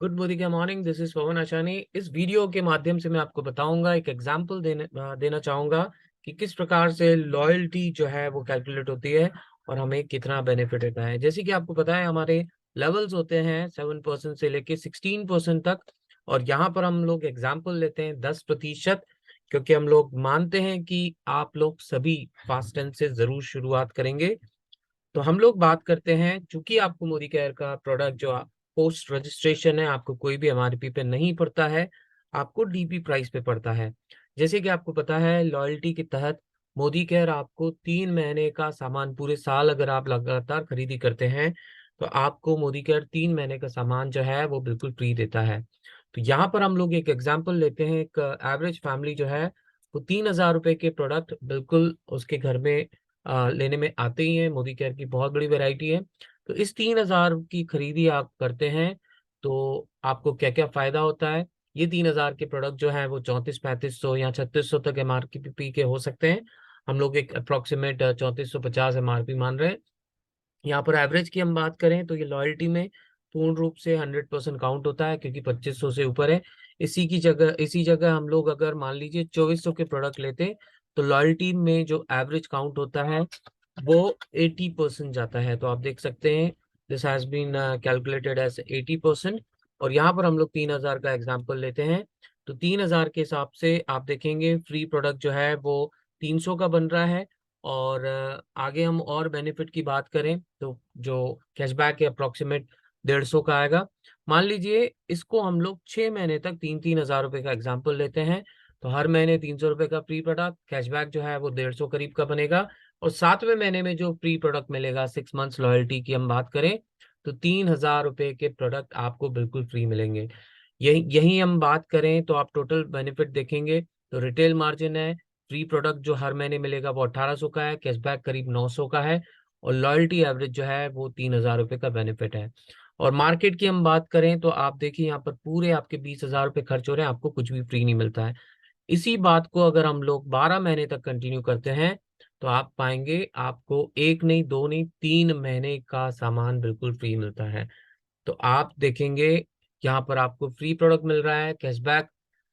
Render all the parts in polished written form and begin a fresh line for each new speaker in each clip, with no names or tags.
Good morning, this is पवन आशानी। इस video के माध्यम से मैं आपको बताऊंगा, एक एग्जांपल देना चाहूंगा कि किस प्रकार से लॉयल्टी जो है वो कैलकुलेट होती है और हमें कितना बेनिफिट होता है। जैसे कि आपको पता है, हमारे लेवल्स होते हैं 7% से लेके 16% तक। और यहाँ पर हम लोग एग्जांपल लेते हैं 10%, क्योंकि हम लोग मानते हैं कि आप लोग सभी फास्ट टेंस से जरूर शुरुआत करेंगे। तो हम लोग बात करते हैं, चूंकि आपको मोदी केयर का प्रोडक्ट जो पोस्ट रजिस्ट्रेशन है, आपको कोई भी एमआरपी पे नहीं पड़ता है, आपको डीपी प्राइस पे पड़ता है। जैसे कि आपको पता है, लॉयल्टी के तहत मोदी केयर आपको 3 महीने का सामान, पूरे साल अगर आप लगातार खरीदी करते हैं तो आपको मोदी केयर 3 महीने का सामान जो है वो बिल्कुल फ्री देता है। तो यहाँ पर हम लोग एक एग्जाम्पल लेते हैं। एक एवरेज फैमिली जो है वो 3,000 रुपए के प्रोडक्ट बिल्कुल उसके घर में लेने में आते ही हैं। मोदी केयर की बहुत बड़ी वैरायटी है। तो इस 3,000 की खरीदी आप करते हैं तो आपको क्या क्या फायदा होता है। ये 3,000 के प्रोडक्ट जो है वो 3400-3500 या 3600 तक एमआरपी के हो सकते हैं। हम लोग एक अप्रोक्सीमेट 3450 एमआरपी मान रहे हैं। यहाँ पर एवरेज की हम बात करें तो ये लॉयल्टी में पूर्ण रूप से 100% काउंट होता है, क्योंकि 2500 से ऊपर है। इसी जगह हम लोग अगर मान लीजिए 2400 के प्रोडक्ट लेते तो लॉयल्टी में जो एवरेज काउंट होता है वो 80% जाता है। तो आप देख सकते हैं, this has been calculated as 80%। और यहाँ पर हम लोग 3,000 का एग्जाम्पल लेते हैं। तो 3,000 के हिसाब से आप देखेंगे फ्री प्रोडक्ट जो है वो 300 का बन रहा है। और आगे हम और बेनिफिट की बात करें तो जो कैशबैक है अप्रोक्सीमेट 150 का आएगा। मान लीजिए इसको हम लोग 6 महीने तक 3-3 हज़ार रुपए का एग्जाम्पल लेते हैं। तो हर महीने 300 रुपए का फ्री प्रोडक्ट, कैशबैक जो है वो 150 करीब का बनेगा। और 7वें महीने में जो फ्री प्रोडक्ट मिलेगा, 6 मंथ्स लॉयल्टी की हम बात करें तो 3,000 रुपए के प्रोडक्ट आपको बिल्कुल फ्री मिलेंगे। यही यही हम बात करें तो आप टोटल बेनिफिट देखेंगे तो रिटेल मार्जिन है, फ्री प्रोडक्ट जो हर महीने मिलेगा वो 1,800 का है, कैशबैक करीब 900 का है, और लॉयल्टी एवरेज जो है वो 3,000 रुपये का बेनिफिट है। और मार्केट की हम बात करें तो आप देखिए, यहाँ पर पूरे आपके 20,000 रुपये खर्च हो रहे हैं, आपको कुछ भी फ्री नहीं मिलता है। इसी बात को अगर हम लोग 12 महीने तक कंटिन्यू करते हैं तो आप पाएंगे आपको एक नहीं, दो नहीं, 3 महीने का सामान बिल्कुल फ्री मिलता है। तो आप देखेंगे यहाँ पर आपको फ्री प्रोडक्ट मिल रहा है, कैशबैक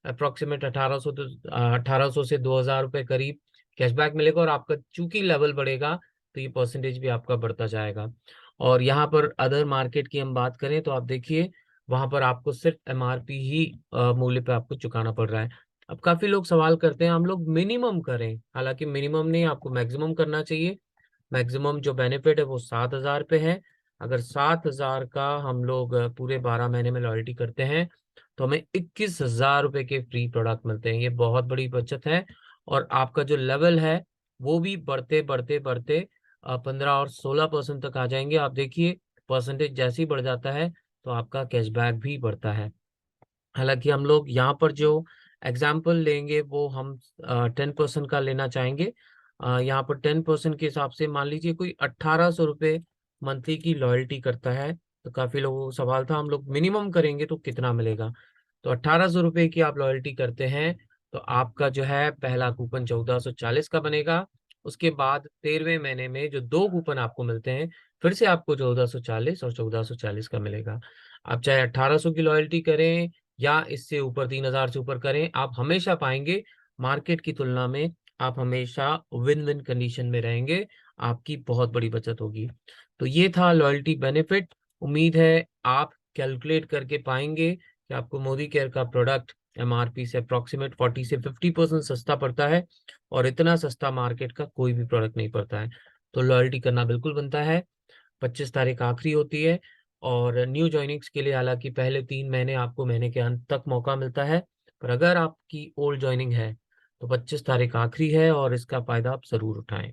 अप्रोक्सीमेट 1800 से 2,000 रुपये करीब कैशबैक मिलेगा। और आपका चूंकि लेवल बढ़ेगा तो ये परसेंटेज भी आपका बढ़ता जाएगा। और यहाँ पर अदर मार्केट की हम बात करें तो आप देखिए, वहां पर आपको सिर्फ एमआरपी ही मूल्य पे आपको चुकाना पड़ रहा है। अब काफी लोग सवाल करते हैं हम लोग मिनिमम करें, हालांकि मिनिमम नहीं, आपको मैक्सिमम करना चाहिए। मैक्सिमम जो बेनिफिट है वो 7,000 पे है। अगर 7,000 का हम लोग पूरे 12 महीने में लॉयल्टी करते हैं तो हमें 21,000 रुपए के फ्री प्रोडक्ट मिलते हैं। ये बहुत बड़ी बचत है। और आपका जो लेवल है वो भी बढ़ते बढ़ते बढ़ते 15 और 16% तक आ जाएंगे। आप देखिए, परसेंटेज जैसे ही बढ़ जाता है तो आपका कैशबैक भी बढ़ता है। हालांकि हम लोग यहाँ पर जो एग्जाम्पल लेंगे वो हम 10% का लेना चाहेंगे। यहाँ पर 10% के हिसाब से मान लीजिए कोई 1,800 रुपये मंथली की लॉयल्टी करता है। तो काफी लोगों को सवाल था हम लोग मिनिमम करेंगे तो कितना मिलेगा। तो 1,800 रुपये की आप लॉयल्टी करते हैं तो आपका जो है पहला कूपन 1,440 का बनेगा। उसके बाद 13वें महीने में जो दो कूपन आपको मिलते हैं, फिर से आपको 1,440 और 1,440 का मिलेगा। आप चाहे 1,800 की लॉयल्टी करें या इससे ऊपर 3,000 से ऊपर करें, आप हमेशा पाएंगे मार्केट की तुलना में आप हमेशा विन विन कंडीशन में रहेंगे। आपकी बहुत बड़ी बचत होगी। तो ये था लॉयल्टी बेनिफिट। उम्मीद है आप कैलकुलेट करके पाएंगे कि आपको मोदी केयर का प्रोडक्ट एमआरपी से अप्रोक्सीमेट 40 से 50% सस्ता पड़ता है। और इतना सस्ता मार्केट का कोई भी प्रोडक्ट नहीं पड़ता है। तो लॉयल्टी करना बिल्कुल बनता है। 25 तारीख आखिरी होती है। और न्यू ज्वाइनिंग्स के लिए हालांकि पहले 3 महीने आपको महीने के अंत तक मौका मिलता है। पर अगर आपकी ओल्ड ज्वाइनिंग है तो 25 तारीख आखिरी है और इसका फायदा आप जरूर उठाएं।